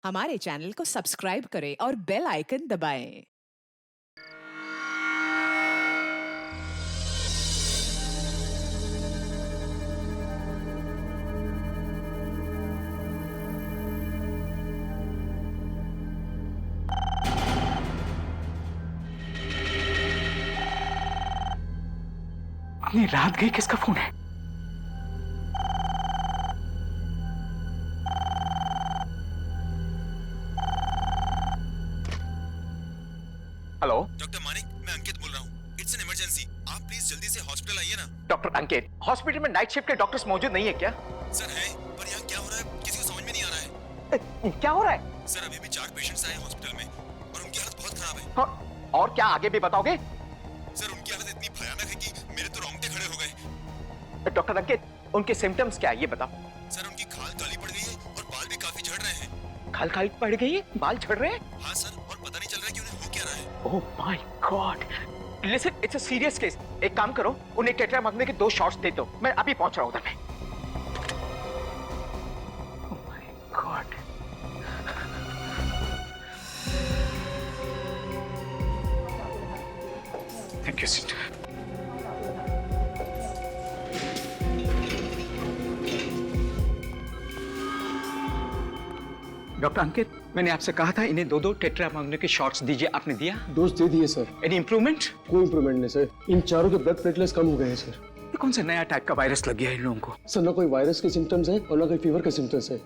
हमारे चैनल को सब्सक्राइब करें और बेल आइकन दबाएं। अपनी रात गई, किसका फोन है? हेलो डॉक्टर मानिक, मैं अंकित बोल रहा हूँ। It's an emergency. आप प्लीज जल्दी से हॉस्पिटल आइए ना। डॉक्टर अंकित, हॉस्पिटल में नाइट शिफ्ट के डॉक्टर्स मौजूद नहीं है क्या? सर है, पर यहाँ क्या हो रहा है किसी को समझ में नहीं आ रहा है। क्या हो रहा है? सर अभी भी 4 पेशेंट्स आए हैं हॉस्पिटल में और उनकी हालत बहुत खराब है। हाँ, और क्या आगे भी बताओगे? सर उनकी हालत इतनी भयानक है कि मेरे तो रोंगटे खड़े हो गए। डॉक्टर अंकित, उनके सिम्टम्स क्या है ये बताओ। सर उनकी खाल काली पड़ गई है और बाल भी काफी झड़ रहे हैं। खाल काली पड़ गई है, बाल झड़ रहे हैं? हाँ सर, और पता नहीं चल रहा है कि उन्हें हो क्या रहा है। ओह my God, listen, it's a serious case. एक काम करो, उन्हें टेट्रामाग्ने के 2 शॉट्स दे दो। मैं अभी पहुंच रहा हूं उधर में। Oh my God, thank you sister. Doctor Ankit, मैंने आपसे कहा था इन्हें 2-2 टेट्रामाग्ने के शॉट्स दीजिए, आपने दिया? डोज दे दिए सर। Any improvement? कोई इंप्रूवमेंट नहीं सर। इन चारों के ब्लड प्लेटलेट्स कम हो गए हैं सर। ये कौन सा नया टाइप का वायरस लग गया है इन लोगों को? सर ना कोई वायरस के सिम्टम्स है और ना कोई फीवर के सिम्टम्स है।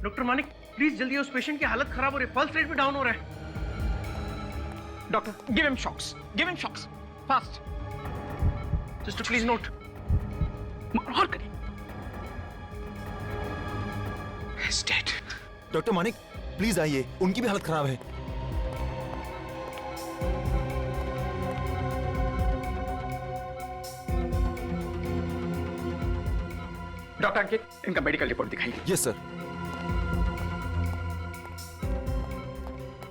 डॉक्टर मानिक, प्लीज जल्दी, उस पेशेंट की हालत खराब हो रही है, पल्स रेट भी डाउन हो रहा है। Doctor, give him shocks, give him shocks, fast. Sister please note. और करिए। He's dead. Doctor Manik please आइए, उनकी भी हालत खराब है। डॉक्टर अंकित, इनका मेडिकल रिपोर्ट दिखाइए। Yes sir.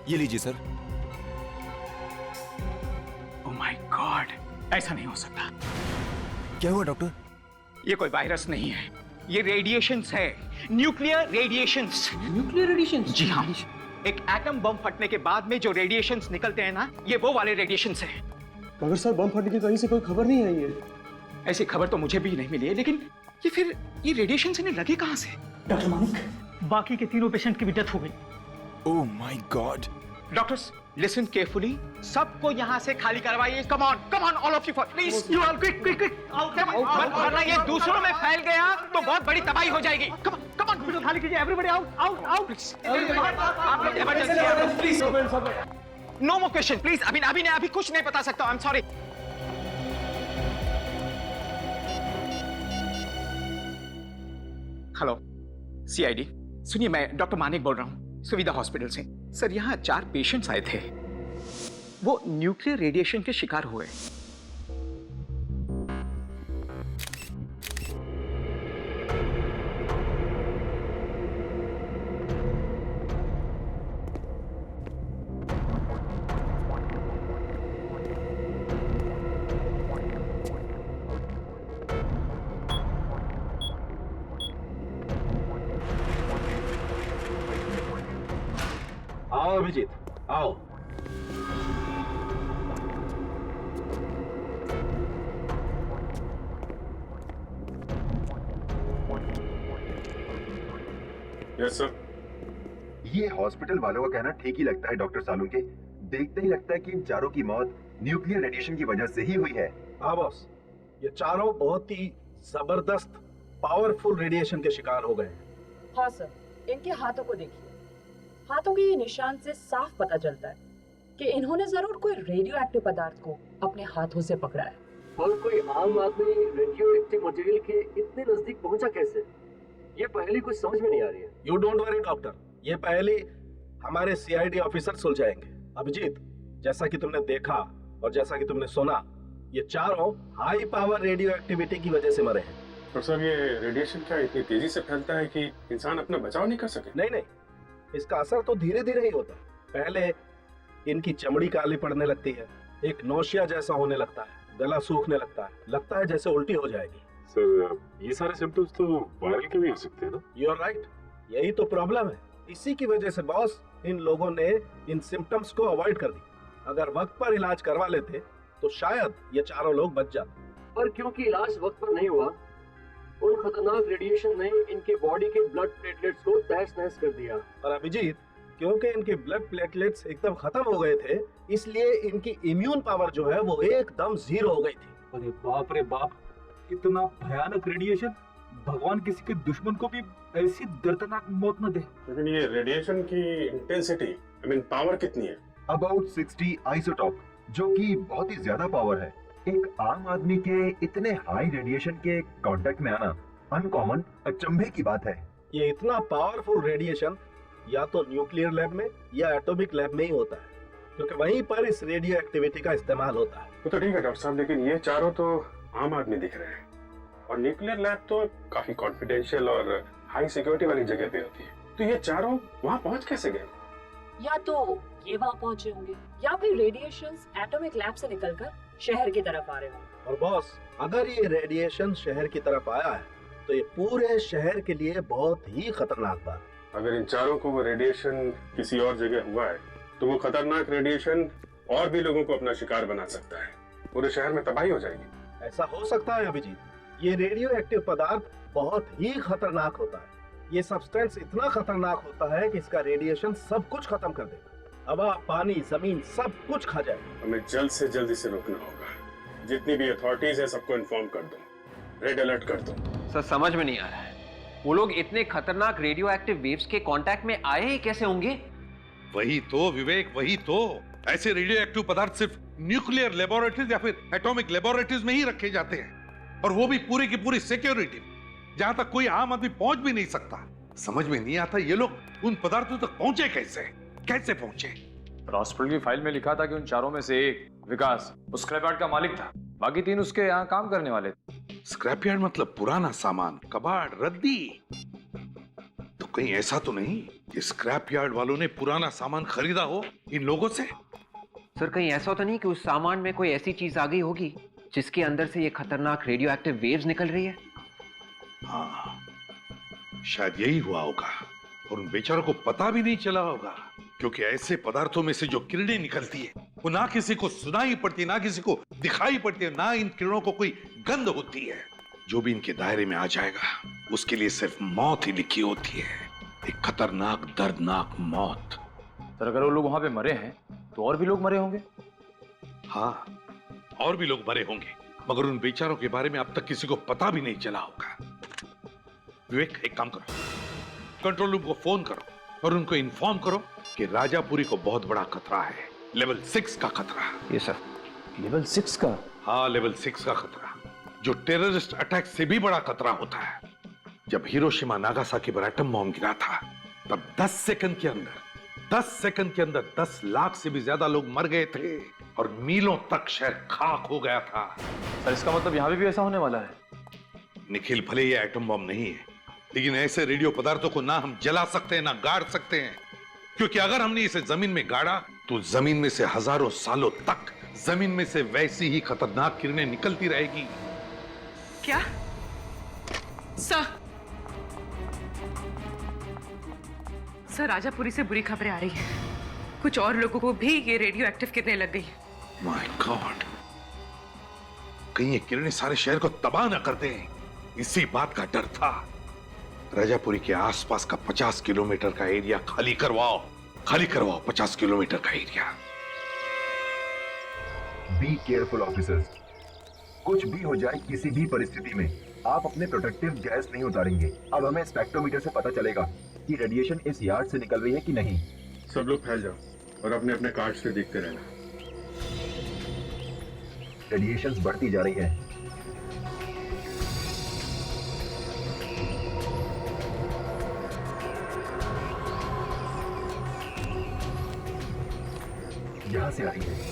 ये लीजिए सर। ओह माय गॉड, ऐसा नहीं हो सकता। क्या हुआ डॉक्टर? ये कोई वायरस नहीं है, ये रेडिएशंस है, न्यूक्लियर रेडिएशंस। Nuclear radiation? जी हाँ, एक एटम बम फटने के बाद में जो रेडिएशंस निकलते हैं ना, ये वो वाले रेडिएशंस हैं। मगर सर बम फटने की कहीं से कोई खबर नहीं आई है। ऐसी खबर तो मुझे भी नहीं मिली है, लेकिन ये रेडिएशंस इन्हें लगे कहां से? डॉक्टर मानिक, बाकी के तीनों पेशेंट की भी डेथ हो गई। ओह my God. Doctors, listen carefully, सबको यहाँ से खाली करवाइए। Come on all of you, please you all, quick quick quick, वरना ये दूसरों में फैल गया तो बहुत बड़ी तबाही हो जाएगी। कम ऑन, खाली कीजिए, एवरीबॉडी आउट आउट आउट। आप लोग emergency please, no more question please. अभी कुछ नहीं बता सकता, I am sorry. Hello CID, सुनिए, मैं डॉक्टर मानिक बोल रहा हूँ, सुविधा हॉस्पिटल से। सर यहाँ 4 पेशेंट्स आए थे, वो न्यूक्लियर रेडिएशन के शिकार हुए। आओ अभिजीत, आओ। Yes sir. ये हॉस्पिटल वालों का कहना ठीक ही लगता है डॉक्टर सालू के। देखते ही लगता है कि इन चारों की मौत न्यूक्लियर रेडिएशन की वजह से ही हुई है। हाँ बॉस, ये चारों बहुत ही जबरदस्त पावरफुल रेडिएशन के शिकार हो गए हैं। हाँ सर, इनके हाथों को देखिए। हाथों के निशान से साफ पता चलता है कि इन्होंने जरूर कोई रेडियो एक्टिव पदार्थ को अपने हाथों से पकड़ा है। और कोई आम आदमी रेडियो एक्टिव मटेरियल के इतने नजदीक पहुंचा कैसे? ये पहली कुछ समझ में नहीं आ रही है। यू डोंट वरी डॉक्टर, ये पहले हमारे सीआईडी ऑफिसर सुलझाएंगे। अभिजीत, जैसा कि तुमने देखा और जैसा कि तुमने सुना, ये चारों हाई पावर रेडियो एक्टिविटी की वजह से मरे हैं। तो सर ये रेडिएशन क्या इतनी तेजी से फैलता है कि इंसान अपना बचाव नहीं कर सके? नहीं, इसका असर तो धीरे धीरे ही होता है। पहले इनकी चमड़ी काली पड़ने लगती है, एक नौशिया जैसा होने लगता है, गला सूखने लगता है जैसे उल्टी हो जाएगी। सर ये सारे सिम्टम्स तो वायरल के भी हो सकते हैं ना? यू आर राइट, यही तो प्रॉब्लम है। इसी की वजह से बॉस इन लोगों ने इन सिम्टम्स को अवॉइड कर दी। अगर वक्त पर इलाज करवा लेते तो शायद ये चारों लोग बच जाते। पर क्योंकि इलाज वक्त पर नहीं हुआ, उन खतरनाक रेडिएशन ने इनके बॉडी के ब्लड प्लेटलेट्स को तहस नहस कर दिया। और अभिजीत, क्योंकि इनके ब्लड प्लेटलेट्स एकदम खत्म हो गए थे, इसलिए इनकी इम्यून पावर जो है वो एकदम जीरो हो गई थी। अरे बाप रे बाप, इतना भयानक रेडिएशन! भगवान किसी के दुश्मन को भी ऐसी दर्दनाक मौत न दे। लेकिन ये रेडिएशन की इंटेंसिटी, पावर कितनी है? अबाउट 60 आइसोटॉप, जो कि बहुत ही ज्यादा पावर है। एक आम आदमी के इतने हाई रेडिएशन के कांटेक्ट में आना अनकॉमन, अचंभे की बात है। ये इतना पावरफुल रेडिएशन या तो न्यूक्लियर लैब में या एटॉमिक लैब में ही होता है, क्योंकि वहीं पर इस रेडियो एक्टिविटी का इस्तेमाल होता है। वो तो ठीक है डॉक्टर साहब, लेकिन ये चारों तो आम आदमी दिख रहे हैं और न्यूक्लियर लैब तो काफी कॉन्फिडेंशियल और हाई सिक्योरिटी वाली जगह पे होती है। तो ये चारों वहाँ पहुँच कैसे गए? या तो ये वहाँ पहुँचे होंगे या फिर रेडिएशंस एटॉमिक लैब से निकलकर शहर की तरफ आ रहे होंगे। और बॉस, अगर ये रेडिएशन शहर की तरफ आया है तो ये पूरे शहर के लिए बहुत ही खतरनाक बात। अगर इन चारों को वो रेडिएशन किसी और जगह हुआ है तो वो खतरनाक रेडिएशन और भी लोगों को अपना शिकार बना सकता है, पूरे शहर में तबाही हो जाएगी। ऐसा हो सकता है अभिजीत। ये रेडियो एक्टिव पदार्थ बहुत ही खतरनाक होता है। ये सब्सटेंस इतना खतरनाक होता है कि इसका रेडिएशन सब कुछ खत्म कर देगा। हवा, पानी, जमीन सब कुछ खा जाएगा। हमें जल्द से जल्द इसे रोकना होगा। जितनी भी अथॉरिटीज है सबको इन्फॉर्म कर दो, रेड अलर्ट कर दो। सर समझ में नहीं आ रहा है, वो लोग इतने खतरनाक रेडियो एक्टिव वेव्स के कांटेक्ट में आए ही कैसे होंगे? वही तो विवेक, वही तो। ऐसे रेडियो एक्टिव पदार्थ सिर्फ न्यूक्लियर लेबोरेटरीज या फिर एटॉमिक लेबोरेटरीज में ही रखे जाते हैं, और वो भी पूरी की पूरी सिक्योरिटी, जहां तक कोई आम आदमी पहुंच भी नहीं सकता। समझ में नहीं आता ये लोग उन पदार्थों तक पहुंचे कैसे पहुंचे? हॉस्पिटल की फाइल में लिखा था कि उन चारों में से एक विकास उस स्क्रैपयार्ड का मालिक था, बाकी तीन उसके यहाँ काम करने वाले थे। स्क्रैपयार्ड मतलब पुराना सामान, कबाड़, रद्दी। तो कहीं ऐसा तो नहीं कि स्क्रैपयार्ड वालों ने पुराना सामान खरीदा हो इन लोगों से? सर कहीं ऐसा तो नहीं कि उस सामान में कोई ऐसी चीज आ गई होगी जिसके अंदर से ये खतरनाक रेडियो एक्टिव वेव्स निकल रही है? हाँ, शायद यही हुआ होगा, और उन बेचारों को पता भी नहीं चला होगा, क्योंकि ऐसे पदार्थों में से जो किरणें निकलती है वो ना किसी को सुनाई पड़ती, ना किसी को दिखाई पड़ती है, ना इन किरणों को कोई गंध होती है। जो भी इनके दायरे में आ जाएगा उसके लिए सिर्फ मौत ही लिखी होती है, एक खतरनाक दर्दनाक मौत। सर अगर वो लोग वहां पे मरे हैं तो और भी लोग मरे होंगे? हाँ, और भी लोग मरे होंगे, मगर उन बेचारों के बारे में अब तक किसी को पता भी नहीं चला होगा। विवेक, एक काम करो, कंट्रोल रूम को फोन करो और उनको इन्फॉर्म करो कि राजापुरी को बहुत बड़ा खतरा है, लेवल 6 का खतरा। ये सर, लेवल 6 का? हाँ, लेवल 6 का खतरा, जो टेररिस्ट अटैक से भी बड़ा खतरा होता है। जब हिरोशिमा नागासाकी पर एटम बम गिरा था तब 10 सेकंड के अंदर 10 लाख से भी ज्यादा लोग मर गए थे और मीलों तक शहर खाक हो गया था। सर इसका मतलब यहाँ भी ऐसा होने वाला है? निखिल, भले ये एटम बम नहीं है, लेकिन ऐसे रेडियो पदार्थों को ना हम जला सकते हैं ना गाड़ सकते हैं, क्योंकि अगर हमने इसे जमीन में गाड़ा तो जमीन में से हजारों सालों तक जमीन में से वैसी ही खतरनाक किरणें निकलती रहेगी। क्या? सर राजापुरी से बुरी खबरें आ रही हैं। कुछ और लोगों को भी ये रेडियो एक्टिव किरणें लग गई। माय गॉड, कहीं ये किरणें सारे शहर को तबाह न कर दें, इसी बात का डर था। राजापुरी के आसपास का 50 किलोमीटर का एरिया खाली करवाओ 50 किलोमीटर का एरिया। बी केयरफुल ऑफिसर्स, कुछ भी हो जाए किसी भी परिस्थिति में आप अपने प्रोटेक्टिव गैस नहीं उतारेंगे। अब हमें स्पेक्ट्रोमीटर से पता चलेगा कि रेडिएशन इस यार्ड से निकल रही है कि नहीं। सब लोग फैल जाओ और अपने अपने कार्ड से देखते रहना। रेडिएशंस बढ़ती जा रही है। यहां से आ रही है।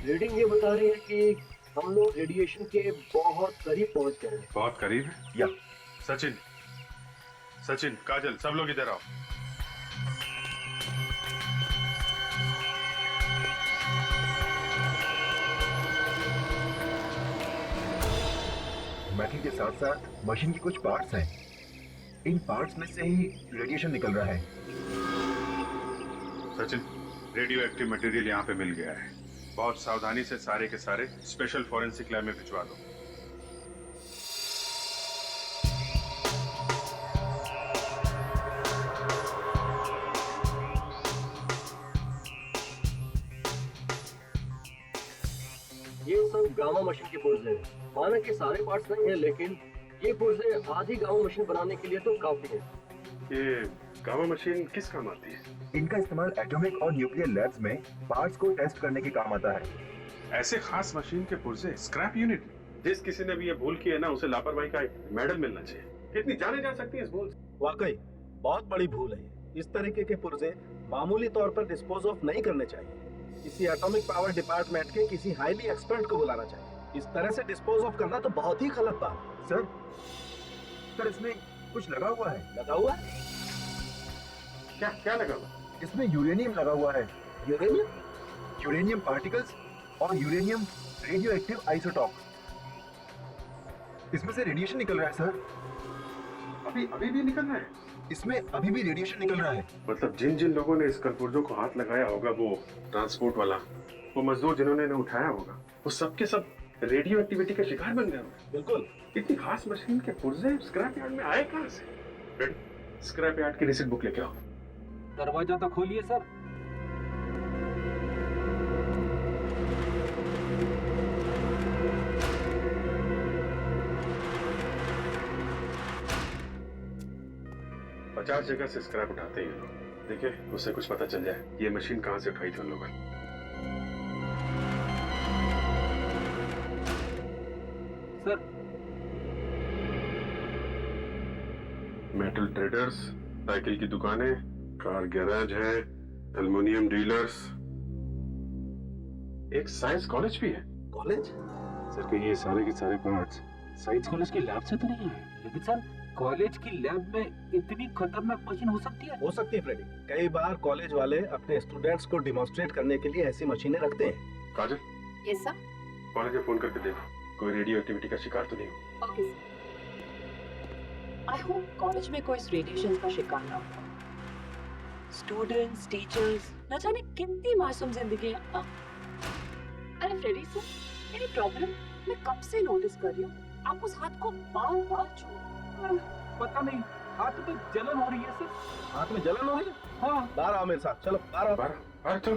रीडिंग ये बता रही है कि हम लोग रेडिएशन के बहुत करीब पहुंच गए हैं। बहुत करीब है? या सचिन, सचिन, काजल, सब लोग इधर आओ। मेटल के साथ साथ मशीन के कुछ पार्ट्स हैं। इन पार्ट्स में से ही रेडिएशन निकल रहा है। सचिन, रेडियो एक्टिव मटेरियल यहाँ पे मिल गया है। बहुत सावधानी से सारे के सारे स्पेशल फॉरेंसिक लैब में भिजवा दो। ये सब गामा मशीन के पुर्जे हैं। माना कि सारे पार्ट्स नहीं है, लेकिन ये पुर्जे आधी गामा मशीन बनाने के लिए तो काफी है। ये गामा मशीन किस काम आती है? इनका इस्तेमाल एटॉमिक और न्यूक्लियर लैब्स में पार्ट्स को टेस्ट करने के काम आता है। ऐसे खास मशीन के पुर्जे स्क्रैप यूनिट। जिस किसी ने भी ये भूल की है ना, उसे लापरवाही का मेडल मिलना चाहिए। कितनी जाने जा सकती है इस भूल से? वाकई बहुत बड़ी भूल है। इस तरीके के पुर्जे मामूली तौर पर डिस्पोज ऑफ नहीं करने चाहिए। किसी एटॉमिक पावर डिपार्टमेंट के किसी हाईली एक्सपर्ट को बुलाना चाहिए। इस तरह से डिस्पोज ऑफ करना तो बहुत ही गलत बात है। सर इसमें कुछ लगा हुआ है। लगा हुआ है? क्या क्या लगा हुआ? इसमें यूरेनियम लगा हुआ है। यूरेनियम? यूरेनियम पार्टिकल्स और यूरेनियम रेडियो एक्टिव आइसोटॉप। इसमें से रेडिएशन निकल रहा है सर। अभी भी निकल रहा है? इसमें अभी भी रेडिएशन निकल रहा है। मतलब जिन जिन लोगों ने इस कलपुर्जों को हाथ लगाया होगा, वो ट्रांसपोर्ट वाला, वो मजदूर जिन्होंने इन्हें उठाया होगा, वो सबके सब रेडियो एक्टिविटी का शिकार बन गए होंगे। बिल्कुल। इतनी खास मशीन के पुर्जे स्क्रैप यार्ड में आए कहां से? स्क्रैप यार्ड की रिसिट बुक लेके आओ। दरवाजा तो खोलिए सर। पचास जगह से स्क्रैप उठाते हैं लोग। देखिए, उससे कुछ पता चल जाए ये मशीन कहां से उठाई थी उन लोगों ने। सर, मेटल ट्रेडर्स, साइकिल की दुकानें, कार गैराज है, एल्युमिनियम डीलर्स, एक साइंस कॉलेज भी है। कॉलेज? सर, ये सारे के सारे पार्ट्स साइंस कॉलेज की लैब से तो नहीं है, लेकिन सर कॉलेज की लैब में इतनी खतरनाक मशीन हो सकती है? हो सकती है फ्रेडी। कई बार कॉलेज वाले अपने स्टूडेंट्स को डिमॉन्स्ट्रेट करने के लिए ऐसी मशीनें रखते हैं। काजल, यस सर। कॉलेज में फोन करके देखो कोई रेडियो एक्टिविटी का शिकार तो नहीं हो। Okay sir. I hope college में कोई इस रेडिएशन का शिकार ना हो। स्टूडेंट्स, टीचर्स, न जाने कितनी मासूम जिंदगी है। अरे फ्रेडी सर, मेरी प्रॉब्लम मैं कब से नोटिस कर रही हूँ। आप उस हाथ को बार-बार छू। पता नहीं, हाथ में जलन हो रही है सर। हाथ में जलन हो रही है? हाँ। बाहर आओ मेरे साथ, चलो बाहर आओ। बाहर तो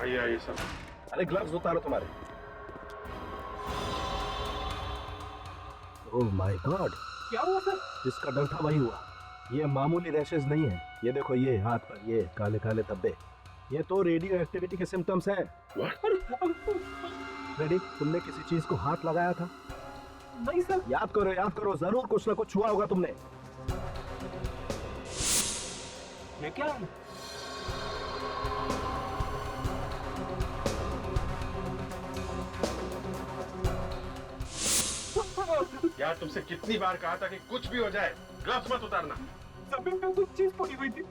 आइए सर। अरे ग्लव्स उतारो तुम्हारे। ओह माय गॉड, क्या हुआ सर? जिसका डर था वही हुआ। ये मामूली रैशेस नहीं है। ये देखो, ये हाथ पर ये काले काले धब्बे, ये तो रेडियो एक्टिविटी के सिम्टम्स हैं। रेडी, तुमने किसी चीज को हाथ लगाया था? नहीं सर। याद करो, जरूर कुछ ना कुछ छुआ होगा तुमने। ये क्या है? यार, तुमसे कितनी बार कहा था कि कुछ भी हो जाए ग्लव्स मत उतारना। जमीन पे कुछ चीज पड़ी हुई थी,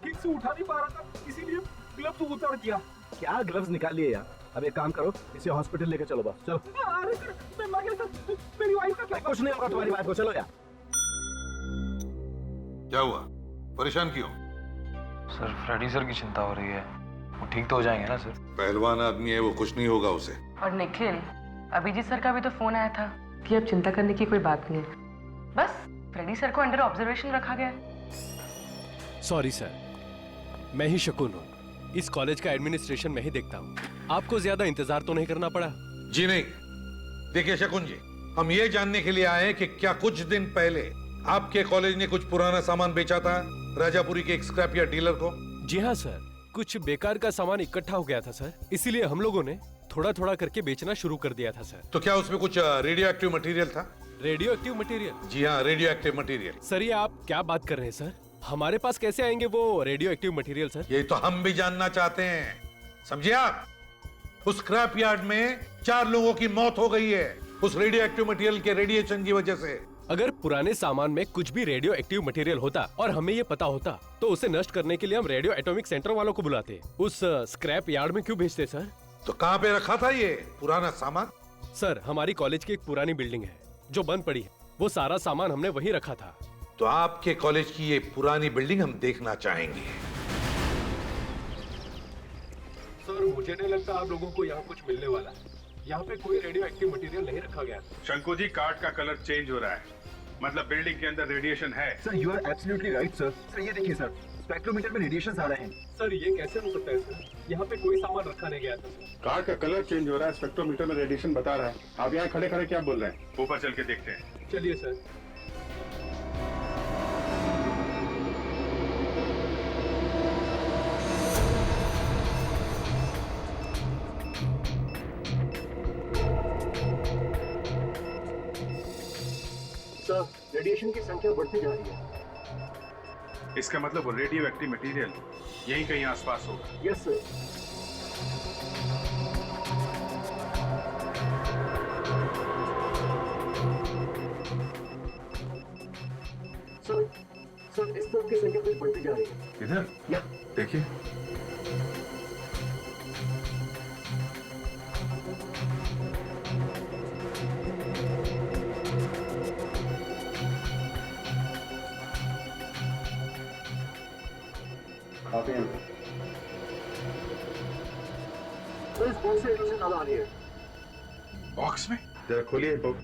ठीक से उठा नहीं पा रहा था, इसीलिए ग्लव्स उतार दिया। क्या ग्लव्स निकालिए यार। अब एक काम करो, इसे हॉस्पिटल लेके चलो। बस चलो। अरे सर, मैं मर गया सर। मेरी वाइफ का क्या? कुछ नहीं होगा तुम्हारी वाइफ को। चलो यार। क्या हुआ? परेशान क्यों? सर, फ्रेडी सर की चिंता हो रही है। वो ठीक तो हो जाएंगे ना सर? पहलवान आदमी है वो, कुछ नहीं होगा उसे। और निखिल, अभिजीत सर का भी तो फोन आया था कि अब चिंता करने की कोई बात नहीं है। बस फ्रेडी सर को अंडर ऑब्जर्वेशन रखा गया है। सॉरी सर, मैं ही शकुन हूँ। इस कॉलेज का एडमिनिस्ट्रेशन मैं ही देखता हूँ। आपको ज्यादा इंतजार तो नहीं करना पड़ा? जी नहीं। देखिए शकुन जी, हम ये जानने के लिए आए हैं कि क्या कुछ दिन पहले आपके कॉलेज ने कुछ पुराना सामान बेचा था राजापुरी के एक स्क्रैप यार्ड डीलर को? जी हाँ सर, कुछ बेकार का सामान इकट्ठा हो गया था सर, इसीलिए हम लोगों ने थोड़ा थोड़ा करके बेचना शुरू कर दिया था सर। तो क्या उसमें कुछ रेडियो एक्टिव मटेरियल था? Radioactive material? जी हाँ, रेडियो एक्टिव मटेरियल। सर, ये आप क्या बात कर रहे हैं सर? हमारे पास कैसे आएंगे वो रेडियो एक्टिव मटेरियल सर? ये तो हम भी जानना चाहते हैं, समझिए आप। उस स्क्रैप यार्ड में 4 लोगों की मौत हो गई है उस रेडियो एक्टिव मटेरियल के रेडिएशन की वजह से। अगर पुराने सामान में कुछ भी रेडियो एक्टिव मटेरियल होता और हमें ये पता होता तो उसे नष्ट करने के लिए हम रेडियो एटॉमिक सेंटर वालों को बुलाते। उस स्क्रैप यार्ड में क्यों भेजते सर? तो कहाँ पे रखा था ये पुराना सामान? सर, हमारी कॉलेज की एक पुरानी बिल्डिंग है जो बंद पड़ी है, वो सारा सामान हमने वहीं रखा था। तो आपके कॉलेज की ये पुरानी बिल्डिंग हम देखना चाहेंगे। सर, मुझे नहीं लगता आप लोगों को यहाँ कुछ मिलने वाला है। यहाँ पे कोई रेडियो एक्टिव मटेरियल नहीं रखा गया। शंकु जी, कार्ड का कलर चेंज हो रहा है, मतलब बिल्डिंग के अंदर रेडिएशन है। Sir, you are absolutely right sir. Sir, ये देखिए सर, स्पेक्ट्रोमीटर में रेडिएशन आ रहे हैं। सर, ये कैसे हो सकता है सर? यहाँ पे कोई सामान रखा नहीं गया था। कार्ड का कलर चेंज हो रहा है, स्पेक्ट्रोमीटर में रेडिएशन बता रहा है। आप यहाँ खड़े खड़े क्या बोल रहे हैं? ऊपर चल के देखते हैं। चलिए सर। सर, रेडिएशन की संख्या बढ़ती जा रही है। इसका मतलब वो रेडियो एक्टिव मटेरियल यहीं कहीं आसपास होगा। Yes sir. सर, इस तरफ की संख्या भी बढ़ती जा रही है। इधर या देखिए। तो इस बॉक्स से रेडिएशन ज्यादा आ रही है। बॉक्स में जरा खोलिए book.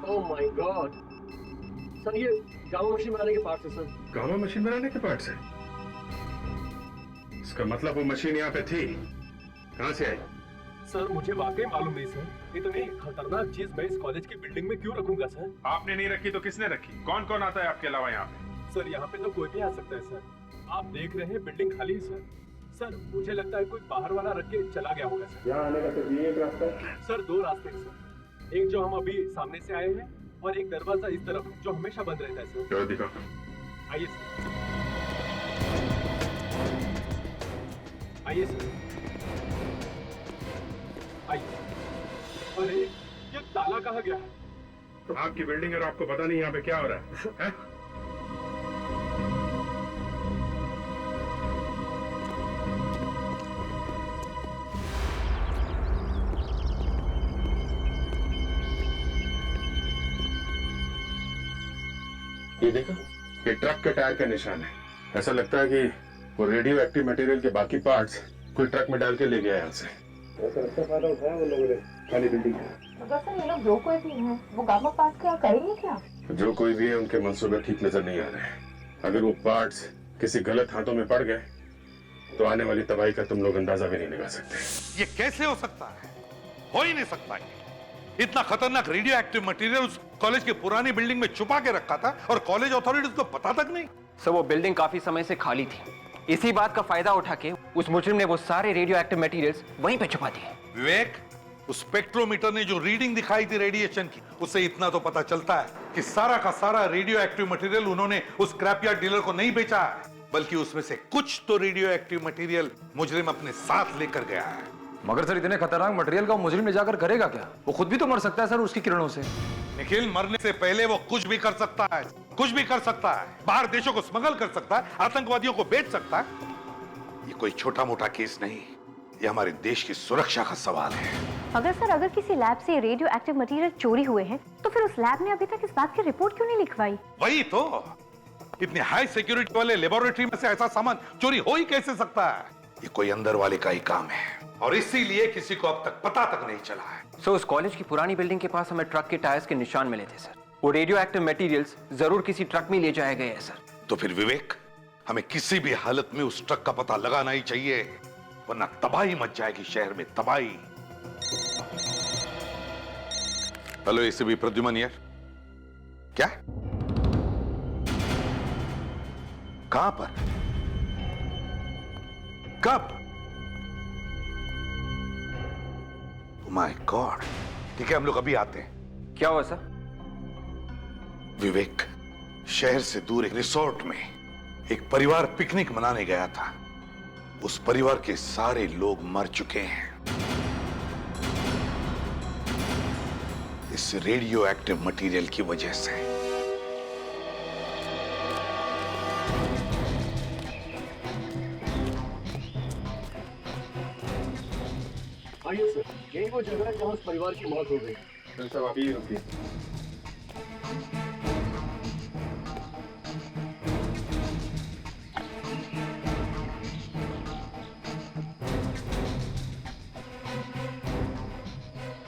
Oh my God. Sir, ये गामा मशीन बनाने के पार्ट्स है सर। गामा मशीन बनाने के पार्ट्स है? इसका मतलब वो मशीन यहाँ पे थी, कहाँ से आई? सर, मुझे वाकई मालूम नहीं सर। इतनी खतरनाक चीज मैं इस कॉलेज की बिल्डिंग में क्यों रखूंगा सर? आपने नहीं रखी तो किसने रखी? कौन कौन आता है आपके अलावा यहाँ पे? सर, यहाँ पे तो कोई भी आ सकता है सर। आप देख रहे हैं बिल्डिंग खाली है सर। सर, मुझे लगता है कोई बाहर वाला रख के चला गया होगा सर। यहाँ आने का सिर्फ ये एक रास्ता है? सर, 2 रास्ते हैं सर। एक जो हम अभी सामने से आए हैं और एक दरवाजा इस तरफ जो हमेशा बंद रहता है सर। चलो दिखाओ। आइए सर। आइए सर। आइए। अरे, ये ताला कहाँ गया? आपकी बिल्डिंग है और आपको पता नहीं यहाँ पे क्या हो रहा है? ये देखो, ये ट्रक के टायर का निशान है। ऐसा लगता है कि वो रेडियो एक्टिव मटेरियल के बाकी पार्ट्स कोई ट्रक में डाल के ले गया यहाँ से। ऐसा लगता है फायदा उठाया वो लोगों ने खाली बिल्डिंग का। मगर सर, ये लोग जो कोई भी हैं, वो गामा पार्ट्स क्या करेंगे क्या? जो कोई भी है, उनके मंसूबे ठीक नजर नहीं आ रहे हैं। अगर वो पार्ट्स किसी गलत हाथों में पड़ गए तो आने वाली तबाही का तुम लोग अंदाजा भी नहीं लगा सकते। ये कैसे हो सकता है? हो ही नहीं सकता। इतना खतरनाक रेडियो एक्टिव मटेरियल उस कॉलेज की पुरानी बिल्डिंग में छुपा के रखा था और कॉलेज अथॉरिटीज को पता तक नहीं। सर, वो बिल्डिंग काफी समय से खाली थी। इसी बात का फायदा उठा के उस मुजरिम ने वो सारे रेडियो एक्टिव मटेरियल्स वहीं पे छुपा दिए। विवेक, उस स्पेक्ट्रोमीटर ने जो रीडिंग दिखाई थी रेडिएशन की, उससे इतना तो पता चलता है कि सारा का सारा रेडियो एक्टिव मटेरियल उन्होंने उस स्क्रैपयार्ड डीलर को नहीं बेचा है, बल्कि उसमें से कुछ तो रेडियो एक्टिव मटेरियल मुजरिम अपने साथ लेकर गया है। मगर सर, इतने खतरनाक मटेरियल का वो मुजरिम ले जाकर करेगा क्या? वो खुद भी तो मर सकता है सर उसकी किरणों से। निखिल, मरने से पहले वो कुछ भी कर सकता है, कुछ भी कर सकता है। बाहर देशों को स्मगल कर सकता है, आतंकवादियों को बेच सकता है। ये कोई छोटा मोटा केस नहीं, ये हमारे देश की सुरक्षा का सवाल है। मगर सर, अगर किसी लैब से रेडियो एक्टिव मटेरियल चोरी हुए हैं, तो फिर उस लैब ने अभी तक इस बात की रिपोर्ट क्यों नहीं लिखवाई? वही तो, इतने हाई सिक्योरिटी वाले लेबोरेटरी में से ऐसा सामान चोरी हो ही कैसे सकता है? ये कोई अंदर वाले का ही काम है और इसीलिए किसी को अब तक पता तक नहीं चला है। सर, उस कॉलेज की पुरानी बिल्डिंग के पास हमें ट्रक के टायर्स के निशान मिले थे सर। वो रेडियो एक्टिव मटेरियल्स जरूर किसी ट्रक में ले जाए गए हैं सर। तो फिर विवेक, हमें किसी भी हालत में उस ट्रक का पता लगाना ही चाहिए, वरना तबाही मच जाएगी शहर में, तबाही। हेलो एसीपी प्रद्युमन यार, क्या? कहां पर? कब? My God. ठीक है, हम लोग अभी आते हैं। क्या हुआ सर? विवेक, शहर से दूर एक रिसोर्ट में एक परिवार पिकनिक मनाने गया था। उस परिवार के सारे लोग मर चुके हैं इस रेडियो एक्टिव मटेरियल की वजह से। आइए सर, यही वो जगह है जहाँ उस परिवार की मौत हो गई। सर साहब आप यही रुकिए।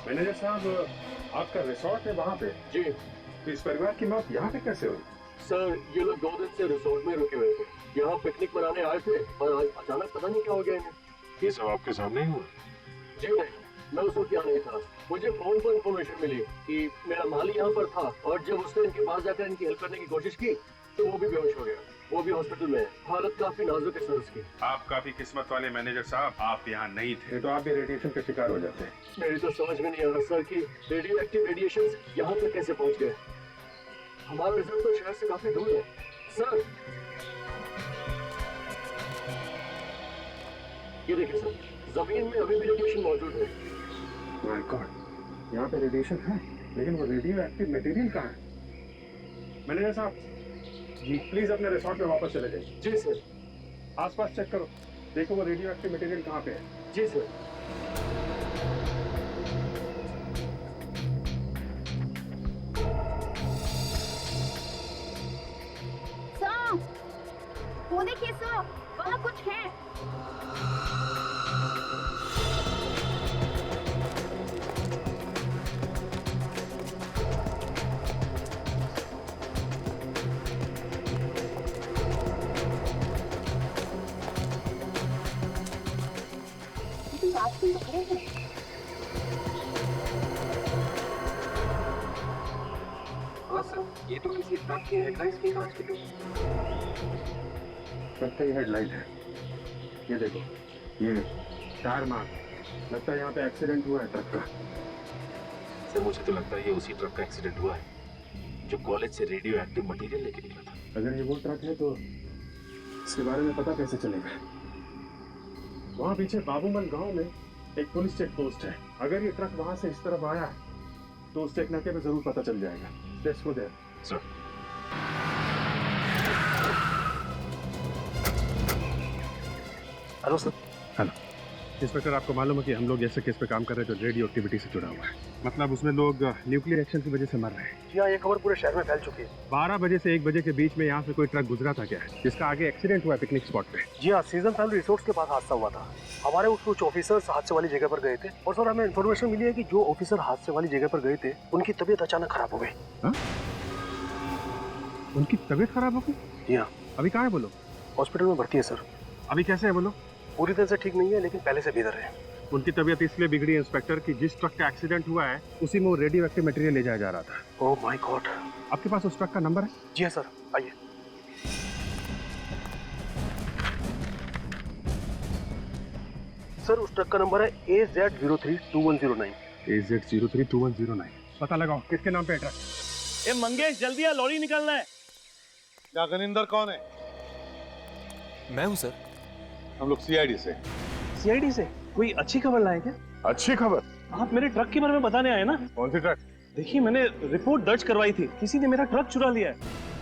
मैनेजर साहब, आपका रिसोर्ट है वहाँ पे? जी। तो इस परिवार की मौत यहाँ पे कैसे हुई? सर, ये लोग 2 दिन से रिसोर्ट में रुके हुए थे। यहाँ पिकनिक मनाने आए थे और आज अचानक पता नहीं क्या हो गया इन्हें। ये सब आपके सामने ही हुआ? जी नहीं, मैं उस वक्त यहाँ नहीं था। मुझे फोन पर इन्फॉर्मेशन मिली कि मेरा माली यहाँ पर था और जब उसने इनके पास जाकर इनकी हेल्प करने की कोशिश की तो वो भी बेहोश हो गया। वो भी हॉस्पिटल में है, हालत काफी नाजुक है सर उसकी। आप काफी किस्मत वाले मैनेजर साहब, आप यहाँ नहीं थे तो आप भी रेडिएशन का शिकार हो जाते। मेरी तो समझ में नहीं आ रहा सर कि रेडियो एक्टिव रेडिएशन यहाँ तक कैसे पहुँच गए। हमारा रिजल्ट तो शहर से काफी दूर है सर। ये देखिए सर, जमीन में अभी भी रेडिएशन मौजूद है। माय गॉड, यहाँ पे रेडिएशन है लेकिन वो रेडियो एक्टिव मटेरियल कहाँ है? मैनेजर साहब जी, प्लीज अपने रिसोर्ट में वापस चले जाइए। जी सर। आसपास चेक करो, देखो वो रेडियो एक्टिव मटेरियल कहाँ पे है। जी सर। सर, वो देखिए सर, वहाँ कुछ है। हाँ सर, ये तो किसी ट्रक की हेडलाइट्स की कांच की थी। ट्रक का ही हेडलाइट है, ये देखो, ये टायर मार्क, लगता है यहाँ पे एक्सीडेंट हुआ है ट्रक का। सर मुझे तो लगता है ये उसी ट्रक का एक्सीडेंट हुआ है जो कॉलेज से रेडियो एक्टिव मटेरियल लेके निकला था। अगर ये वो ट्रक है तो इसके बारे में पता कैसे चलेगा? वहाँ पीछे बाबूमल गांव में एक पुलिस चेक पोस्ट है। अगर ये ट्रक वहाँ से इस तरफ आया है तो उस चेक नाके पे जरूर पता चल जाएगा। Let's go there. Sir. Hello sir. Hello inspector, आपको मालूम है कि हम लोग ऐसे केस पे काम कर रहे हैं जो रेडियो एक्टिविटी से जुड़ा हुआ है। मतलब उसमें लोग न्यूक्लियर एक्शन की वजह से मर रहे हैं। जी हाँ, ये खबर पूरे शहर में फैल चुकी है। 12 बजे से 1 बजे के बीच में यहाँ से कोई ट्रक गुजरा था क्या, जिसका आगे एक्सीडेंट हुआ है पिकनिक स्पॉट पे। जी हाँ, सीजन फैमिली रिसोर्ट्स के पास हादसा हुआ था। हमारे कुछ ऑफिसर्स हादसे वाली जगह पर गए थे और सर हमें इन्फॉर्मेशन मिली है कि जो ऑफिसर हादसे वाली जगह पर गए थे उनकी तबीयत अचानक खराब हो गई। उनकी तबीयत खराब हो गई? जी हाँ। अभी कहाँ है बोलो? हॉस्पिटल में भर्ती है सर। अभी कैसे है बोलो? पूरी तरह से ठीक नहीं है लेकिन पहले से बेहतर है। उनकी तबीयत इसलिए बिगड़ी है इंस्पेक्टर कि जिस ट्रक का एक्सीडेंट हुआ है उसी में वो रेडियो एक्टिव मटेरियल ले जाया जा रहा था। ओह माय गॉड। आपके पास उस ट्रक का नंबर है? जी हाँ सर, आइए। सर उस ट्रक का नंबर है AZ032109। AZ032109। पता लगाओ किसके नाम पे है ट्रक। ए मंगेश, जल्दी आ, लॉरी निकालना है। क्या गनिंदर कौन है? मैं हूँ सर। हम लोग सीआईडी से। सीआईडी से? कोई अच्छी खबर लाए क्या? अच्छी खबर? आप मेरे ट्रक के बारे में बताने आए ना? कौन सी ट्रक? देखिए मैंने रिपोर्ट दर्ज करवाई थी, किसी ने मेरा ट्रक चुरा लिया है।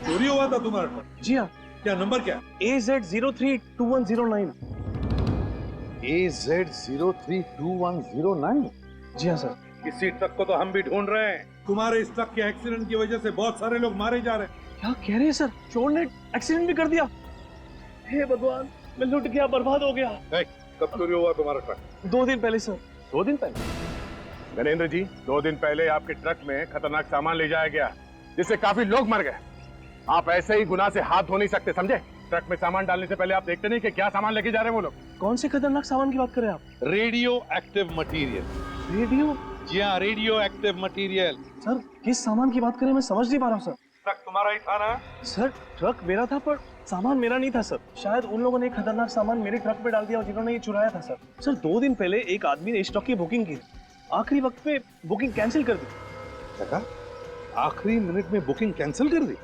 चोरी हुआ था तुम्हारा ट्रक? जी हाँ। क्या नंबर क्या? AZ032109। AZ032109? जी हाँ सर। इसी ट्रक को तो हम भी ढूंढ रहे हैं। तुम्हारे इस ट्रक के एक्सीडेंट की वजह से बहुत सारे लोग मारे जा रहे हैं। क्या कह रहे हैं सर? चोर ने एक्सीडेंट भी कर दिया? हे भगवान, मैं लुट गया, बर्बाद हो गया। कब चोरी हुआ तुम्हारा ट्रक? 2 दिन पहले सर। 2 दिन पहले? गणेंद्र जी, 2 दिन पहले आपके ट्रक में खतरनाक सामान ले जाया गया जिससे काफी लोग मर गए। आप ऐसे ही गुनाह से हाथ धो नहीं सकते, समझे? ट्रक में सामान डालने से पहले आप देखते नहीं कि क्या सामान लेके जा रहे हैं वो लोग। कौन से खतरनाक सामान की बात कर रहे हैं आप? Radio active material. रेडियो? जी हाँ, रेडियो एक्टिव मटेरियल। सर किस सामान की बात कर रहे हैं, मैं समझ नहीं पा रहा हूँ सर। ट्रक तुम्हारा ही था ना? सर ट्रक मेरा था पर सामान मेरा नहीं था सर। शायद उन लोगों ने खतरनाक सामान मेरे ट्रक पे डाल दिया और जिन्होंने ये चुराया था सर। सर 2 दिन पहले एक आदमी ने इस ट्रक की बुकिंग की, आखिरी वक्त पे बुकिंग कैंसिल कर दी। क्या? आखिरी मिनट में बुकिंग कैंसिल कर दी?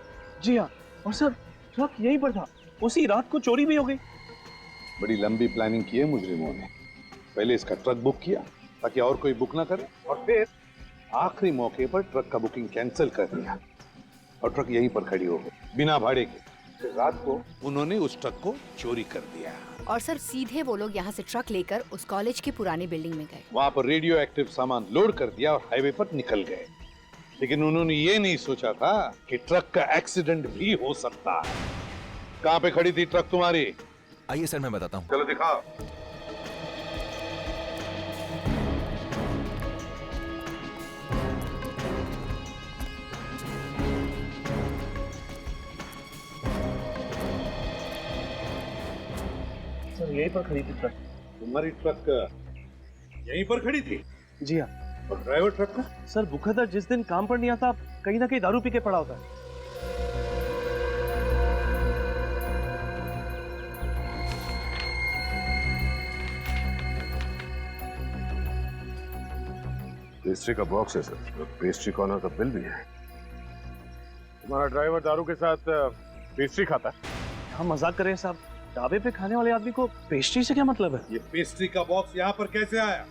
जी हाँ, और सर ट्रक यहीं पर था, उसी रात को चोरी भी हो गई। बड़ी लंबी प्लानिंग की है मुजरिमों ने। पहले इसका ट्रक बुक किया ताकि और कोई बुक ना करे, और फिर आखिरी मौके पर ट्रक का बुकिंग कैंसिल कर दिया और ट्रक यहीं पर खड़ी हो गई बिना भाड़े के। फिर रात को उन्होंने उस ट्रक को चोरी कर दिया। और सर सीधे वो लोग यहाँ से ट्रक लेकर उस कॉलेज की पुरानी बिल्डिंग में गए। वहां पर रेडियो एक्टिव सामान लोड कर दिया और हाईवे पर निकल गए। लेकिन उन्होंने ये नहीं सोचा था कि ट्रक का एक्सीडेंट भी हो सकता है। कहाँ पे खड़ी थी ट्रक तुम्हारी? आइए सर मैं बताता हूँ। चलो दिखाओ। सर यहीं पर खड़ी थी ट्रक। तुम्हारी ट्रक यहीं पर खड़ी थी? जी हाँ। और ड्राइवर ट्रक का? सर बुखातर जिस दिन काम पर नहीं आता कहीं ना कहीं दारू पी के पड़ा होता है। पेस्ट्री का बॉक्स है सर, पेस्ट्री कॉर्नर का बिल भी है। तुम्हारा ड्राइवर दारू के साथ पेस्ट्री खाता है? हम मजाक कर रहे हैं साहब, ढाबे पे खाने वाले आदमी को पेस्ट्री से क्या मतलब है? ये पेस्ट्री का बॉक्स यहाँ पर कैसे आया?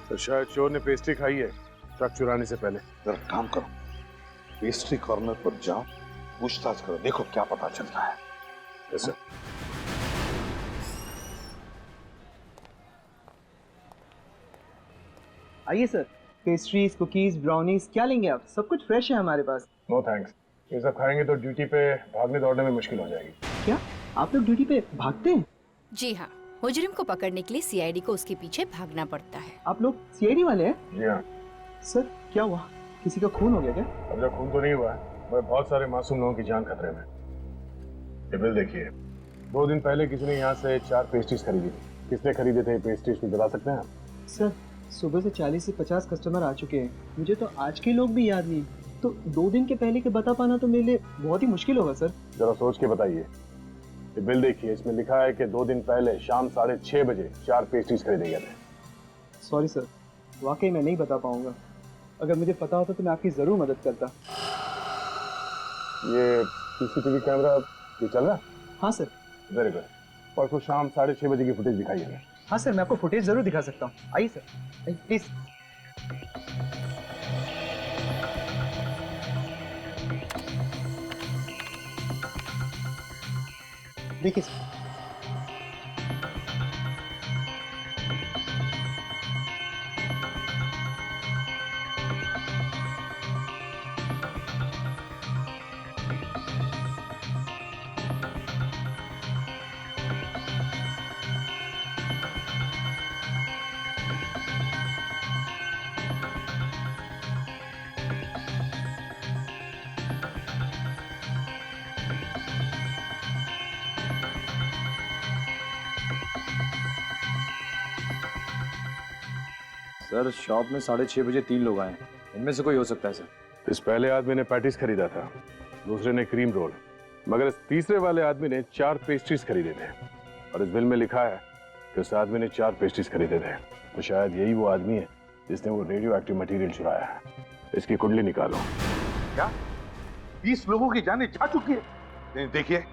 तो शायद चोर ने पेस्ट्री खाई है ट्रक चुराने से पहले। जरा काम करो, पेस्ट्री कॉर्नर पर जाओ, पूछताछ करो, देखो क्या पता चलता है। Yes sir. आइए सर, पेस्ट्रीज, कुकीज, ब्राउनीज क्या लेंगे आप? सब कुछ फ्रेश है हमारे पास। नो थैंक्स, ये सब खाएंगे तो ड्यूटी पे भागने दौड़ने में मुश्किल हो जाएगी। क्या आप लोग ड्यूटी पे भागते हैं? जी हाँ, मुजरिम को पकड़ने के लिए सीआईडी को उसके पीछे भागना पड़ता है। आप लोग सीआईडी वाले हैं? जी हाँ। सर क्या हुआ, किसी का खून हो गया क्या? अब जब खून तो नहीं हुआ है, मगर बहुत सारे मासूम लोगों की जान खतरे में। ये बिल देखिए, 2 दिन पहले किसी ने यहाँ से 4 पेस्ट्रीज खरीदी थी। किसने खरीदे थे पेस्ट्रीज में बता सकते हैं आप? सर सुबह से 40 से 50 कस्टमर आ चुके हैं, मुझे तो आज के लोग भी याद नहीं, तो 2 दिन के पहले के बता पाना तो मेरे लिए बहुत ही मुश्किल होगा सर। जरा सोच के बताइए। ये बिल देखिए, इसमें लिखा है कि 2 दिन पहले शाम 6:30 बजे 4 पेस्ट्रीज खरीदे गए थे। सॉरी सर, वाकई मैं नहीं बता पाऊंगा। अगर मुझे पता होता तो मैं आपकी जरूर मदद करता। ये सीसीटीवी कैमरा ये चल रहा है? हाँ सर। Very good. परसों शाम 6:30 बजे की फुटेज दिखाइए। हाँ सर, मैं आपको फुटेज जरूर दिखा सकता हूँ। आइए सर, प्लीज। देखिए सर, सर शॉप में 6:30 बजे 3 लोग आए, इनमें से कोई हो सकता है सर। इस पहले आदमी ने पैटीज खरीदा था, दूसरे ने क्रीम रोल, मगर इस तीसरे वाले आदमी ने 4 पेस्ट्रीज खरीदे थे। और इस बिल में लिखा है कि उस आदमी ने 4 पेस्ट्रीज खरीदे थे। तो शायद यही वो आदमी है जिसने वो रेडियो एक्टिव मटेरियल चुराया है। इसकी कुंडली निकालो। क्या 20 लोगों की जानें जा चुकी है? नहीं, देखिए,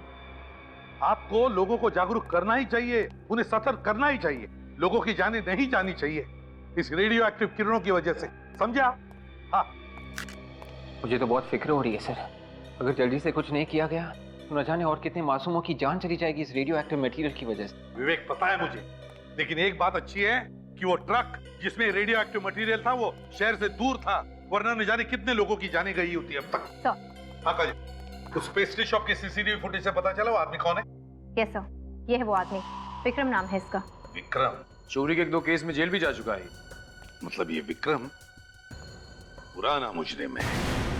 आपको लोगों को जागरूक करना ही चाहिए, उन्हें सतर्क करना ही चाहिए। लोगों की जानें नहीं जानी चाहिए इस रेडियो एक्टिव किरणों की वजह से, समझा? हाँ। मुझे तो बहुत फिक्र हो रही है सर। अगर जल्दी से कुछ नहीं किया गया तो न जाने और कितने मासूमों की जान चली जाएगी इस रेडियो एक्टिव मटेरियल की वजह से। विवेक, पता है मुझे, लेकिन एक बात अच्छी है कि वो ट्रक जिसमें रेडियो एक्टिव मटेरियल था वो शहर से दूर था, वरना न जाने कितने लोगों की जाने गई होती अब तक। हाँ काजल, उस पेस्ट्री शॉप की सीसीटीवी फुटेज से पता चला वो आदमी कौन है? यस सर, ये है वो आदमी, विक्रम नाम है इसका। विक्रम? चोरी के 2 केस में जेल भी जा चुका है। मतलब ये विक्रम पुराना मुजरिम है?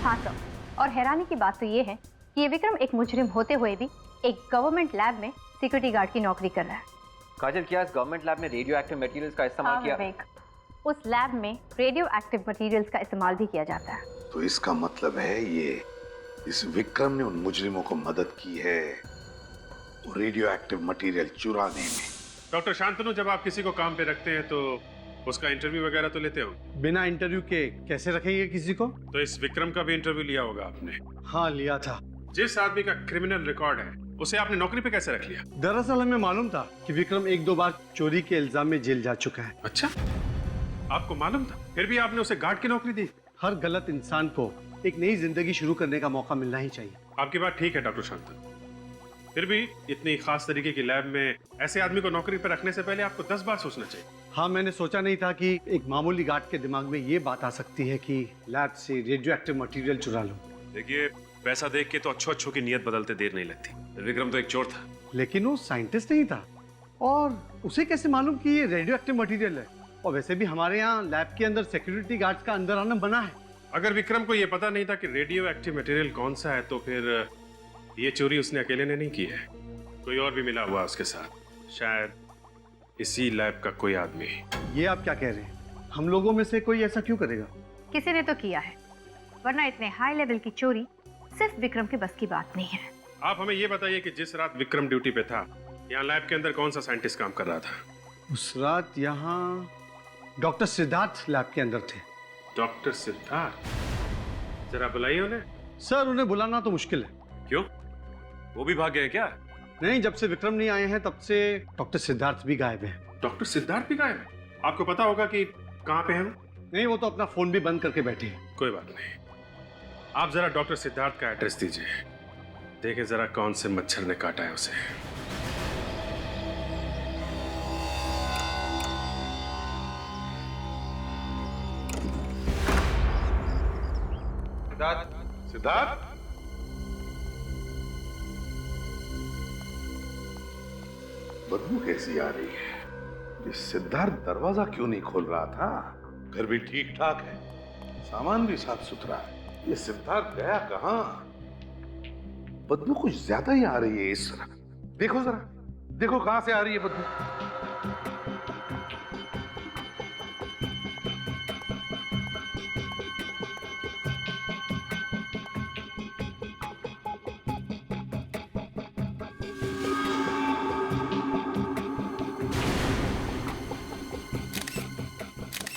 हाँ सर, और हैरानी की बात तो ये है कि ये विक्रम एक मुजरिम होते हुए भी एक गवर्नमेंट लैब में सिक्योरिटी गार्ड की नौकरी कर रहा है। काजल, क्या इस गवर्नमेंट लैब में रेडियो एक्टिव मटेरियल्स का इस्तेमाल किया? विवेक, उस लैब में रेडियो एक्टिव मटेरियल्स का इस्तेमाल भी किया जाता है। तो इसका मतलब है ये इस विक्रम ने उन मुजरिमों को मदद की है वो रेडियो एक्टिव मटेरियल चुराने में। डॉक्टर शांतनु, जब आप किसी को काम पे रखते हैं तो उसका इंटरव्यू वगैरह तो लेते हो? बिना इंटरव्यू के कैसे रखेंगे किसी को? तो इस विक्रम का भी इंटरव्यू लिया होगा आपने? हाँ लिया था। जिस आदमी का क्रिमिनल रिकॉर्ड है उसे आपने नौकरी पे कैसे रख लिया? दरअसल हमें मालूम था कि विक्रम 1-2 बार चोरी के इल्जाम में जेल जा चुका है। अच्छा, आपको मालूम था, फिर भी आपने उसे गार्ड की नौकरी दी? हर गलत इंसान को एक नई जिंदगी शुरू करने का मौका मिलना ही चाहिए। आपकी बात ठीक है डॉक्टर शांतन, फिर भी इतनी खास तरीके की लैब में ऐसे आदमी को नौकरी पर रखने से पहले आपको 10 बार सोचना चाहिए। हाँ, मैंने सोचा नहीं था कि एक मामूली गार्ड के दिमाग में ये बात आ सकती है कि लैब से रेडियो एक्टिव मटेरियल चुरा लूं। देखिए, पैसा देख के तो अच्छों की नियत बदलते देर नहीं लगती। विक्रम तो एक चोर था। लेकिन वो साइंटिस्ट नहीं था, और उसे कैसे मालूम कि ये रेडियो एक्टिव मटेरियल है? और वैसे भी हमारे यहाँ लैब के अंदर सिक्योरिटी गार्ड्स का अंदर आना बना है। अगर विक्रम को ये पता नहीं था कि रेडियो एक्टिव मटेरियल कौन सा है, तो फिर ये चोरी उसने अकेले ने नहीं की है, कोई और भी मिला हुआ उसके साथ, शायद इसी लैब का कोई आदमी। ये आप क्या कह रहे हैं? हम लोगों में से कोई ऐसा क्यों करेगा? किसी ने तो किया है, वरना इतने हाई लेवल की चोरी सिर्फ विक्रम के बस की बात नहीं है। आप हमें ये बताइए कि जिस रात विक्रम ड्यूटी पे था, यहाँ लैब के अंदर कौन सा साइंटिस्ट काम कर रहा था? उस रात यहाँ डॉक्टर सिद्धार्थ लैब के अंदर थे। डॉक्टर सिद्धार्थ? जरा बुलाइए उन्हें। सर, उन्हें बुलाना तो मुश्किल है। क्यों, वो भी भाग गए क्या? नहीं, जब से विक्रम नहीं आए हैं तब से डॉक्टर सिद्धार्थ भी गायब है। डॉक्टर सिद्धार्थ भी गायब है? आपको पता होगा कि कहाँ पे हैं? नहीं, वो तो अपना फोन भी बंद करके बैठे हैं। कोई बात नहीं, आप जरा डॉक्टर सिद्धार्थ का एड्रेस दीजिए, देखें जरा कौन से मच्छर ने काटा है उसे। सिद्धार्थ, सिद्धार्थ, बदबू कैसी आ रही है? ये सिद्धार्थ दरवाजा क्यों नहीं खोल रहा था? घर भी ठीक ठाक है, सामान भी साफ सुथरा है, ये सिद्धार्थ गया कहां? बदबू कुछ ज्यादा ही आ रही है इस तरह। देखो जरा, देखो कहां से आ रही है बदबू।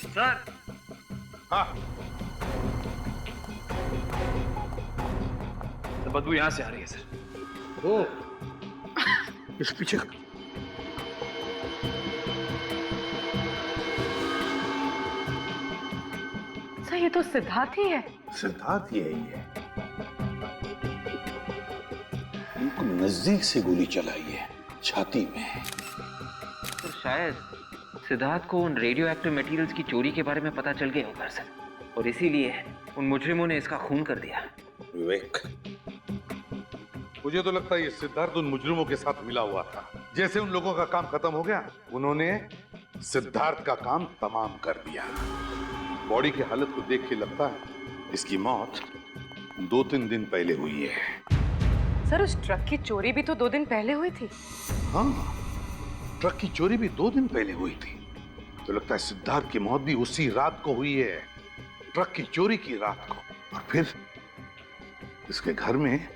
सर। हाँ, तो बदबू यहां से आ रही है सर। ओ, इस पीछे सर, ये तो सिद्धार्थ ही है। सिद्धार्थ यही है। बिल्कुल नजदीक से गोली चलाई है, छाती में। तो शायद सिद्धार्थ को उन रेडियो एक्टिव मटेरियल्स की चोरी के बारे में पता चल गया होगा सर, और इसीलिए उन मुजरिमों ने इसका खून कर दिया। विवेक, मुझे तो लगता है ये सिद्धार्थ उन मुजरिमों के साथ मिला हुआ था। जैसे उन लोगों का काम खत्म हो गया, उन्होंने सिद्धार्थ का काम तमाम कर दिया। बॉडी की हालत को देख के लगता है इसकी मौत 2-3 दिन पहले हुई है। सर, उस ट्रक की चोरी भी तो 2 दिन पहले हुई थी। हाँ, ट्रक की चोरी भी 2 दिन पहले हुई थी। तो लगता है सिद्धार्थ की मौत भी उसी रात को हुई है, ट्रक की चोरी की रात को। और फिर इसके घर में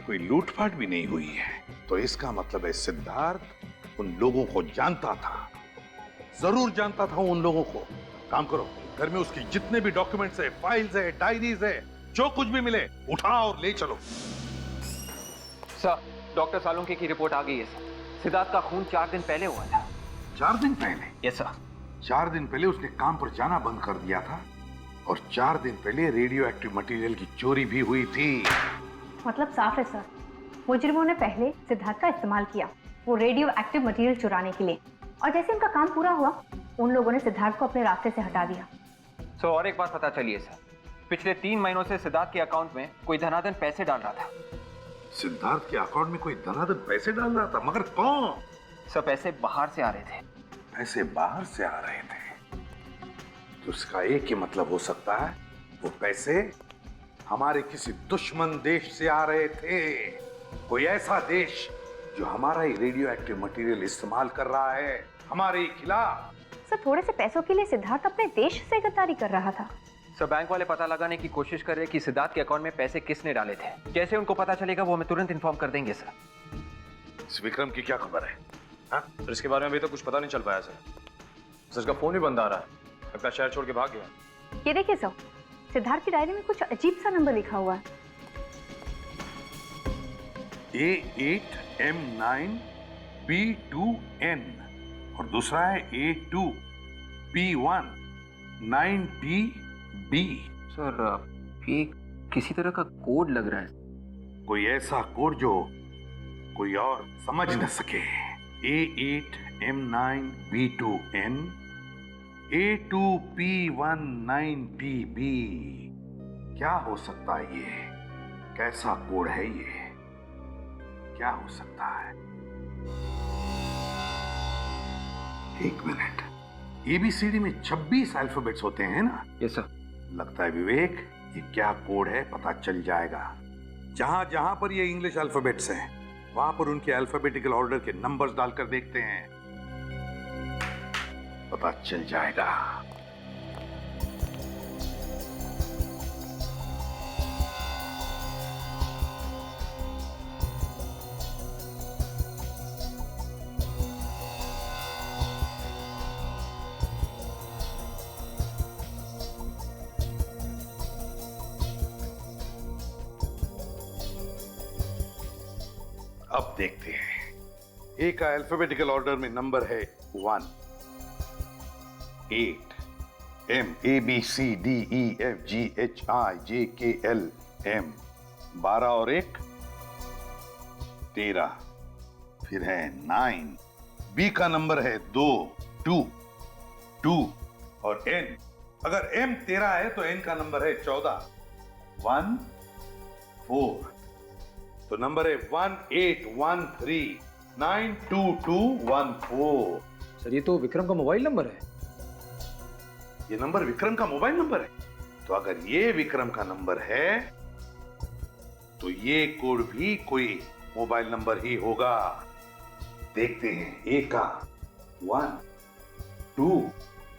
कोई लूटपाट भी नहीं हुई है। तो इसका मतलब है सिद्धार्थ उन लोगों को जानता था, जरूर जानता था उन लोगों को। काम करो, घर में उसकी जितने भी डॉक्यूमेंट्स है, फाइल्स है, डायरीज है, जो कुछ भी मिले उठाओ और ले चलो। सर, डॉक्टर सालुंके की रिपोर्ट आ गई है सर। सिद्धार्थ का खून 4 दिन पहले हुआ था। 4 दिन पहले? Yes sir. 4 दिन पहले उसने काम पर जाना बंद कर दिया था, और 4 दिन पहले रेडियो एक्टिव मटेरियल की चोरी भी हुई थी। मतलब साफ है सर, मुजरिमों ने पहले सिद्धार्थ का इस्तेमाल किया वो रेडियो एक्टिव मटेरियल चुराने के लिए, और जैसे उनका काम पूरा हुआ, उन लोगों ने सिद्धार्थ को अपने रास्ते से हटा दिया। सर, और एक बात पता चली है सर, पिछले 3 महीनों से सिद्धार्थ के अकाउंट में कोई धनाधन पैसे डाल रहा था। सिद्धार्थ के अकाउंट में कोई धनाधन पैसे डाल रहा था? मगर कौन? सर, पैसे बाहर से आ रहे थे। पैसे बाहर से आ रहे थे? तो उसका एक ही मतलब हो सकता है, वो पैसे हमारे किसी दुश्मन देश से आ रहे थे। कोई ऐसा देश जो हमारा ही रेडियो एक्टिव मटेरियल इस्तेमाल कर रहा है हमारे ही खिलाफ। सर, थोड़े से पैसों के लिए सिद्धार्थ अपने देश से गद्दारी कर रहा था। सर, बैंक वाले पता लगाने की कोशिश कर रहे हैं कि सिद्धार्थ के अकाउंट में पैसे किसने डाले थे। जैसे उनको पता चलेगा वो हमें तुरंत इन्फॉर्म कर देंगे सर। इस विक्रम की क्या खबर है? हाँ? सर, इसके बारे में अभी तो कुछ पता नहीं चल पाया सर। इसका फोन भी बंद आ रहा है, लगता है शहर छोड़ के भाग गया। ये देखिए सर, सिद्धार्थ की डायरी में कुछ अजीब सा नंबर लिखा हुआ है। A8M9B2N और दूसरा है A2P19PB। सर ये किसी तरह का कोड लग रहा है। कोई ऐसा कोड जो कोई और समझ न सके। A8M9B2N A2P19PB। क्या हो सकता है ये? कैसा कोड है ये? क्या हो सकता है? एक मिनट। ABCD में 26 अल्फाबेट्स होते हैं ना? Yes sir. लगता है विवेक ये क्या कोड है पता चल जाएगा। जहां जहां पर ये इंग्लिश अल्फाबेट्स हैं वहां पर उनके अल्फाबेटिकल ऑर्डर के नंबर्स डालकर देखते हैं, पता चल जाएगा। अब देखते हैं। ए का अल्फाबेटिकल ऑर्डर में नंबर है 1, 8, M ABCDEFGHIJKLM 12 और 1 13। फिर है 9। बी का नंबर है 2 और N। अगर M 13 है तो N का नंबर है 14 1 4। तो नंबर है 1813922214। सर ये तो विक्रम का मोबाइल नंबर है। ये नंबर विक्रम का मोबाइल नंबर है। तो अगर ये विक्रम का नंबर है तो ये कोड भी कोई मोबाइल नंबर ही होगा। देखते हैं। ए का 1 2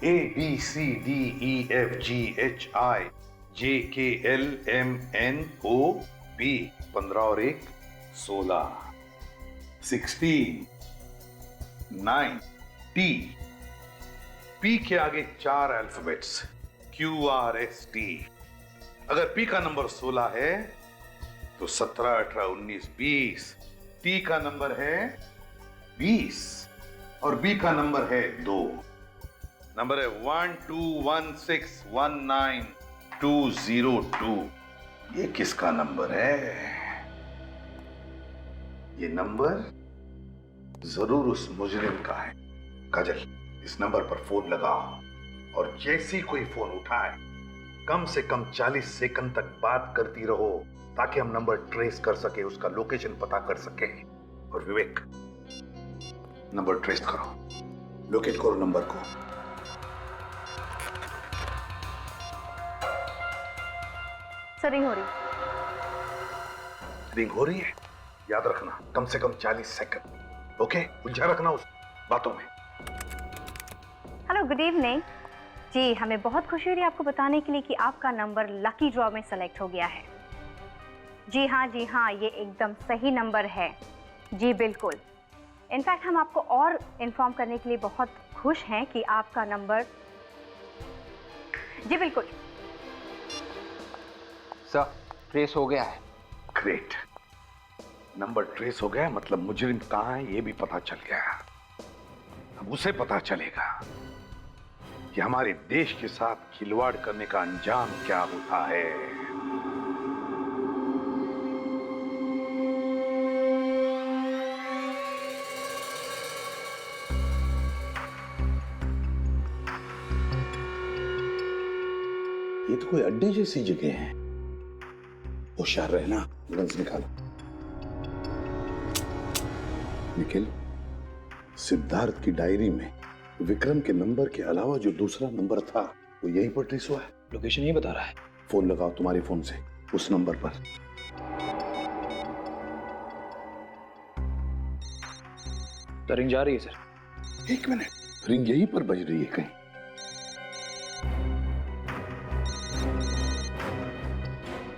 ABCDEFGHIJKLMNOP 15 और 1 16 16 9 T। P के आगे 4 अल्फाबेट्स QRST। अगर P का नंबर 16 है तो 17 18 19 20। T का नंबर है 20 और B का नंबर है 2। नंबर है 121619202। ये किसका नंबर है? ये नंबर जरूर उस मुजरिम का है। काजल इस नंबर पर फोन लगाओ और जैसे कोई फोन उठाए कम से कम 40 सेकंड तक बात करती रहो ताकि हम नंबर ट्रेस कर सके, उसका लोकेशन पता कर सके। और विवेक नंबर ट्रेस करो, लोकेट करो नंबर को। सर रिंग हो रही। रिंग हो रही है? याद रखना कम से कम 40 सेकंड। ओके, उलझा रखना उस बातों में। हेलो, गुड इवनिंग जी। हमें बहुत खुशी हो रही है आपको बताने के लिए कि आपका नंबर लकी ड्रॉ में सेलेक्ट हो गया है। जी हाँ, ये एकदम सही नंबर है। जी बिल्कुल। इनफैक्ट हम आपको और इन्फॉर्म करने के लिए बहुत खुश हैं कि आपका नंबर जी बिल्कुल सर ट्रेस हो गया है। ग्रेट। नंबर ट्रेस हो गया मतलब मुजरिम कहां है ये भी पता चल गया। अब उसे पता चलेगा कि हमारे देश के साथ खिलवाड़ करने का अंजाम क्या होता है। ये तो कोई अड्डे जैसी जगह है। होशियार रहना, गन्स निकालो। निखिल, सिद्धार्थ की डायरी में विक्रम के नंबर के अलावा जो दूसरा नंबर था वो यहीं पर ट्रेस हुआ है। लोकेशन ये बता रहा है। फोन लगाओ तुम्हारे फोन से उस नंबर पर। तो रिंग जा रही है सर। एक मिनट, रिंग यहीं पर बज रही है कहीं।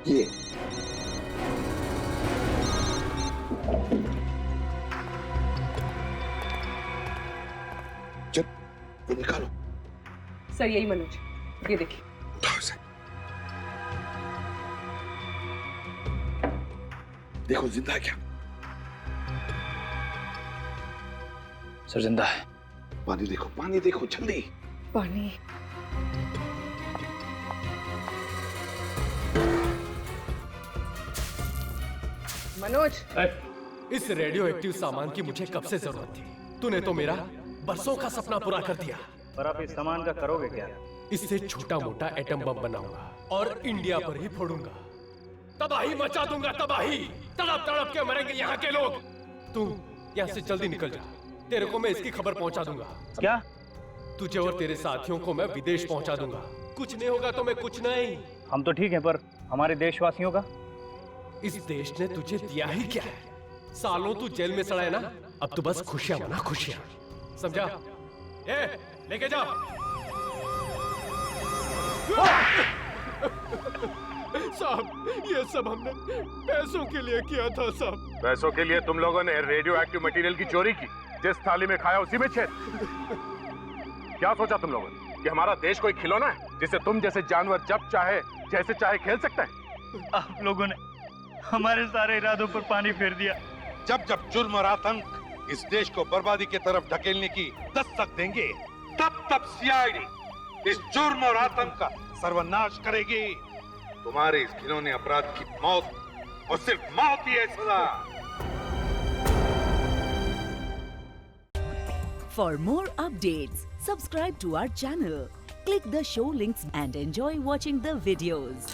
ये चल वो निकालो। सर यही मनोज, ये देखिए। उठाओ इसे। देखो जिंदा है क्या? सर जिंदा है। पानी देखो जल्दी। पानी। मनोज, इस रेडियो एक्टिव सामान की मुझे कब से जरूरत थी। तूने तो मेरा बरसों का सपना पूरा कर दिया। पर आप इस सामान का करोगे क्या? इससे छोटा मोटा एटम बम बनाऊंगा और इंडिया पर ही फोड़ूंगा। तबाही मचा दूंगा, तबाही। तड़प तड़प के मरेंगे यहाँ के लोग। तू यहाँ से जल्दी निकल जा। तेरे को मैं इसकी खबर पहुँचा दूंगा। क्या? तुझे और तेरे साथियों को मैं विदेश पहुँचा दूंगा। कुछ नहीं होगा तो मैं कुछ नहीं। हम तो ठीक हैं, पर हमारे देशवासियों का? इस देश ने तुझे दिया ही क्या है? सालों तू जेल में सड़ा है ना, अब तो बस खुशियां मना, खुशियां। समझा? ए, लेके जा। साहब, ये सब हमने पैसों के लिए किया था साहब। पैसों के लिए तुम लोगों ने रेडियो एक्टिव मटेरियल की चोरी की। जिस थाली में खाया उसी में छेद। क्या सोचा तुम लोगों ने कि हमारा देश कोई खिलौना है जिसे तुम जैसे जानवर जब चाहे जैसे चाहे खेल सकते हैं? आप लोगों ने हमारे सारे इरादों पर पानी फेर दिया। जब जब जुर्म और आतंक इस देश को बर्बादी की तरफ धकेलने की दस्तक देंगे, तब तब सीआईडी इस जुर्म और आतंक का सर्वनाश करेगी। तुम्हारे इस घिनौने अपराध की मौत और सिर्फ मौत ही है सजा। For more updates, subscribe to our channel, click the show links and enjoy watching the videos.